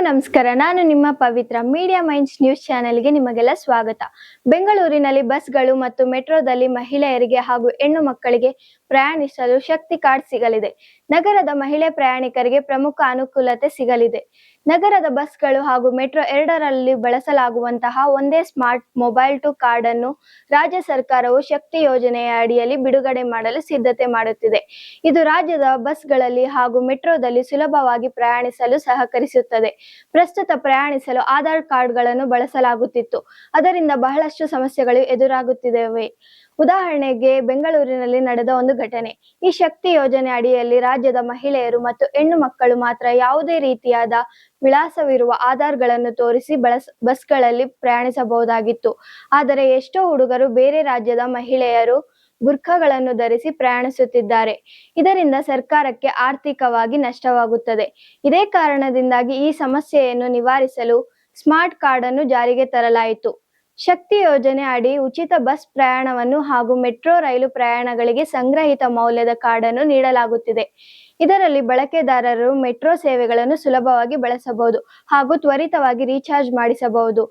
ನಮಸ್ಕಾರ. ನಾನು ನಿಮ್ಮ ಪವಿತ್ರ. ಮೀಡಿಯಾ ಮೈಂಡ್ಸ್ ನ್ಯೂಸ್ ಚಾನೆಲ್ಗೆ ನಿಮಗೆಲ್ಲ ಸ್ವಾಗತ. ಬೆಂಗಳೂರಿನಲ್ಲಿ ಬಸ್ಗಳು ಮತ್ತು ಮೆಟ್ರೋದಲ್ಲಿ ಮಹಿಳೆಯರಿಗೆ ಹಾಗೂ ಹೆಣ್ಣು ಮಕ್ಕಳಿಗೆ ಪ್ರಯಾಣಿಸಲು ಶಕ್ತಿ ಕಾರ್ಡ್ ಸಿಗಲಿದೆ. ನಗರದ ಮಹಿಳೆ ಪ್ರಯಾಣಿಕರಿಗೆ ಪ್ರಮುಖ ಅನುಕೂಲತೆ ಸಿಗಲಿದೆ. ನಗರದ ಬಸ್ಗಳು ಹಾಗೂ ಮೆಟ್ರೋ ಎರಡರಲ್ಲಿ ಬಳಸಲಾಗುವಂತಹ ಒಂದೇ ಸ್ಮಾರ್ಟ್ ಮೊಬೈಲ್ ಟು ಕಾರ್ಡ್ ಅನ್ನು ರಾಜ್ಯ ಸರ್ಕಾರವು ಶಕ್ತಿ ಯೋಜನೆಯ ಅಡಿಯಲ್ಲಿ ಬಿಡುಗಡೆ ಮಾಡಲು ಸಿದ್ಧತೆ ಮಾಡುತ್ತಿದೆ. ಇದು ರಾಜ್ಯದ ಬಸ್ಗಳಲ್ಲಿ ಹಾಗೂ ಮೆಟ್ರೋದಲ್ಲಿ ಸುಲಭವಾಗಿ ಪ್ರಯಾಣಿಸಲು ಸಹಕರಿಸುತ್ತದೆ. ಪ್ರಸ್ತುತ ಪ್ರಯಾಣಿಸಲು ಆಧಾರ್ ಕಾರ್ಡ್ಗಳನ್ನು ಬಳಸಲಾಗುತ್ತಿತ್ತು. ಅದರಿಂದ ಬಹಳಷ್ಟು ಸಮಸ್ಯೆಗಳು ಎದುರಾಗುತ್ತಿವೆ. ಉದಾಹರಣೆಗೆ ಬೆಂಗಳೂರಿನಲ್ಲಿ ನಡೆದ ಒಂದು ಘಟನೆ. ಈ ಶಕ್ತಿ ಯೋಜನೆ ಅಡಿಯಲ್ಲಿ ರಾಜ್ಯದ ಮಹಿಳೆಯರು ಮತ್ತು ಹೆಣ್ಣು ಮಕ್ಕಳು ಮಾತ್ರ ಯಾವುದೇ ರೀತಿಯಾದ ವಿಳಾಸವಿರುವ ಆಧಾರ್ಗಳನ್ನು ತೋರಿಸಿ ಬಸ್ಗಳಲ್ಲಿ ಪ್ರಯಾಣಿಸಬಹುದಾಗಿತ್ತು. ಆದರೆ ಎಷ್ಟೋ ಹುಡುಗರು ಬೇರೆ ರಾಜ್ಯದ ಮಹಿಳೆಯರು ಬುರ್ಖಾಗಳನ್ನು ಧರಿಸಿ ಪ್ರಯಾಣಿಸುತ್ತಿದ್ದಾರೆ. ಇದರಿಂದ ಸರ್ಕಾರಕ್ಕೆ ಆರ್ಥಿಕವಾಗಿ ನಷ್ಟವಾಗುತ್ತದೆ. ಇದೇ ಕಾರಣದಿಂದಾಗಿ ಈ ಸಮಸ್ಯೆಯನ್ನು ನಿವಾರಿಸಲು ಸ್ಮಾರ್ಟ್ ಕಾರ್ಡ್ ಅನ್ನು ಜಾರಿಗೆ ತರಲಾಯಿತು. ಶಕ್ತಿ ಯೋಜನೆ ಅಡಿ ಉಚಿತ ಬಸ್ ಪ್ರಯಾಣವನ್ನು ಹಾಗೂ ಮೆಟ್ರೋ ರೈಲು ಪ್ರಯಾಣಗಳಿಗೆ ಸಂಗ್ರಹಿತ ಮೌಲ್ಯದ ಕಾರ್ಡ್ ಅನ್ನು ನೀಡಲಾಗುತ್ತಿದೆ. ಇದರಲ್ಲಿ ಬಳಕೆದಾರರು ಮೆಟ್ರೋ ಸೇವೆಗಳನ್ನು ಸುಲಭವಾಗಿ ಬಳಸಬಹುದು ಹಾಗೂ ತ್ವರಿತವಾಗಿ ರೀಚಾರ್ಜ್ ಮಾಡಿಸಬಹುದು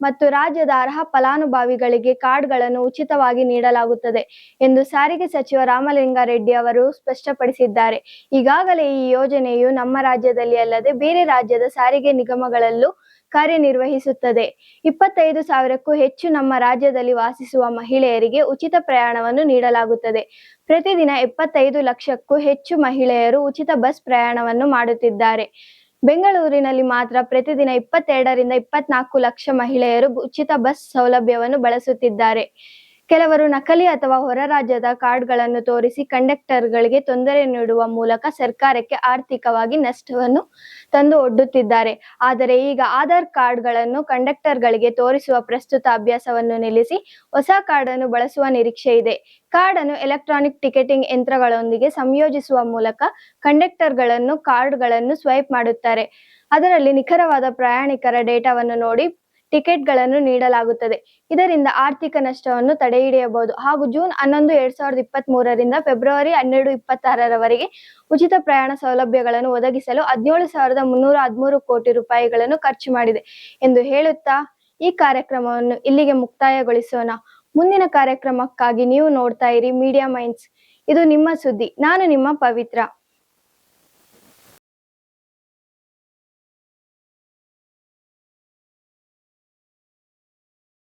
ಮತ್ತು ರಾಜ್ಯದ ಅರ್ಹ ಫಲಾನುಭವಿಗಳಿಗೆ ಕಾರ್ಡ್ಗಳನ್ನು ಉಚಿತವಾಗಿ ನೀಡಲಾಗುತ್ತದೆ ಎಂದು ಸಾರಿಗೆ ಸಚಿವ ರಾಮಲಿಂಗಾರೆಡ್ಡಿ ಅವರು ಸ್ಪಷ್ಟಪಡಿಸಿದ್ದಾರೆ. ಈಗಾಗಲೇ ಈ ಯೋಜನೆಯು ನಮ್ಮ ರಾಜ್ಯದಲ್ಲಿ ಅಲ್ಲದೆ ಬೇರೆ ರಾಜ್ಯದ ಸಾರಿಗೆ ನಿಗಮಗಳಲ್ಲೂ ಕಾರ್ಯನಿರ್ವಹಿಸುತ್ತದೆ. 25,000ಕ್ಕೂ ಹೆಚ್ಚು ನಮ್ಮ ರಾಜ್ಯದಲ್ಲಿ ವಾಸಿಸುವ ಮಹಿಳೆಯರಿಗೆ ಉಚಿತ ಪ್ರಯಾಣವನ್ನು ನೀಡಲಾಗುತ್ತದೆ. ಪ್ರತಿದಿನ 75 ಲಕ್ಷಕ್ಕೂ ಹೆಚ್ಚು ಮಹಿಳೆಯರು ಉಚಿತ ಬಸ್ ಪ್ರಯಾಣವನ್ನು ಮಾಡುತ್ತಿದ್ದಾರೆ. ಬೆಂಗಳೂರಿನಲ್ಲಿ ಮಾತ್ರ ಪ್ರತಿದಿನ 22ರಿಂದ 24 ಲಕ್ಷ ಮಹಿಳೆಯರು ಉಚಿತ ಬಸ್ ಸೌಲಭ್ಯವನ್ನು ಬಳಸುತ್ತಿದ್ದಾರೆ. ಕೆಲವರು ನಕಲಿ ಅಥವಾ ಹೊರ ರಾಜ್ಯದ ಕಾರ್ಡ್ಗಳನ್ನು ತೋರಿಸಿ ಕಂಡಕ್ಟರ್ಗಳಿಗೆ ತೊಂದರೆ ನೀಡುವ ಮೂಲಕ ಸರ್ಕಾರಕ್ಕೆ ಆರ್ಥಿಕವಾಗಿ ನಷ್ಟವನ್ನು ತಂದು ಒಡ್ಡುತ್ತಿದ್ದಾರೆ. ಆದರೆ ಈಗ ಆಧಾರ್ ಕಾರ್ಡ್ಗಳನ್ನು ಕಂಡಕ್ಟರ್ಗಳಿಗೆ ತೋರಿಸುವ ಪ್ರಸ್ತುತ ಅಭ್ಯಾಸವನ್ನು ನಿಲ್ಲಿಸಿ ಹೊಸ ಕಾರ್ಡ್ ಅನ್ನು ಬಳಸುವ ನಿರೀಕ್ಷೆ ಇದೆ. ಕಾರ್ಡ್ ಅನ್ನು ಎಲೆಕ್ಟ್ರಾನಿಕ್ ಟಿಕೆಟಿಂಗ್ ಯಂತ್ರಗಳೊಂದಿಗೆ ಸಂಯೋಜಿಸುವ ಮೂಲಕ ಕಂಡಕ್ಟರ್ಗಳನ್ನು ಕಾರ್ಡ್ಗಳನ್ನು ಸ್ವೈಪ್ ಮಾಡುತ್ತಾರೆ. ಅದರಲ್ಲಿ ನಿಖರವಾದ ಪ್ರಯಾಣಿಕರ ಡೇಟಾವನ್ನು ನೋಡಿ ಟಿಕೆಟ್ಗಳನ್ನು ನೀಡಲಾಗುತ್ತದೆ. ಇದರಿಂದ ಆರ್ಥಿಕ ನಷ್ಟವನ್ನು ತಡೆಹಿಡಿಯಬಹುದು ಹಾಗೂ ಜೂನ್ 11, 2023ರಿಂದ ಫೆಬ್ರವರಿ 12, 2026ರವರೆಗೆ ಉಚಿತ ಪ್ರಯಾಣ ಸೌಲಭ್ಯಗಳನ್ನು ಒದಗಿಸಲು 17,313 ಕೋಟಿ ರೂಪಾಯಿಗಳನ್ನು ಖರ್ಚು ಮಾಡಿದೆ ಎಂದು ಹೇಳುತ್ತಾ ಈ ಕಾರ್ಯಕ್ರಮವನ್ನು ಇಲ್ಲಿಗೆ ಮುಕ್ತಾಯಗೊಳಿಸೋಣ. ಮುಂದಿನ ಕಾರ್ಯಕ್ರಮಕ್ಕಾಗಿ ನೀವು ನೋಡ್ತಾ ಇರಿ ಮೀಡಿಯಾ ಮೈಂಡ್ಸ್. ಇದು ನಿಮ್ಮ ಸುದ್ದಿ. ನಾನು ನಿಮ್ಮ ಪವಿತ್ರ.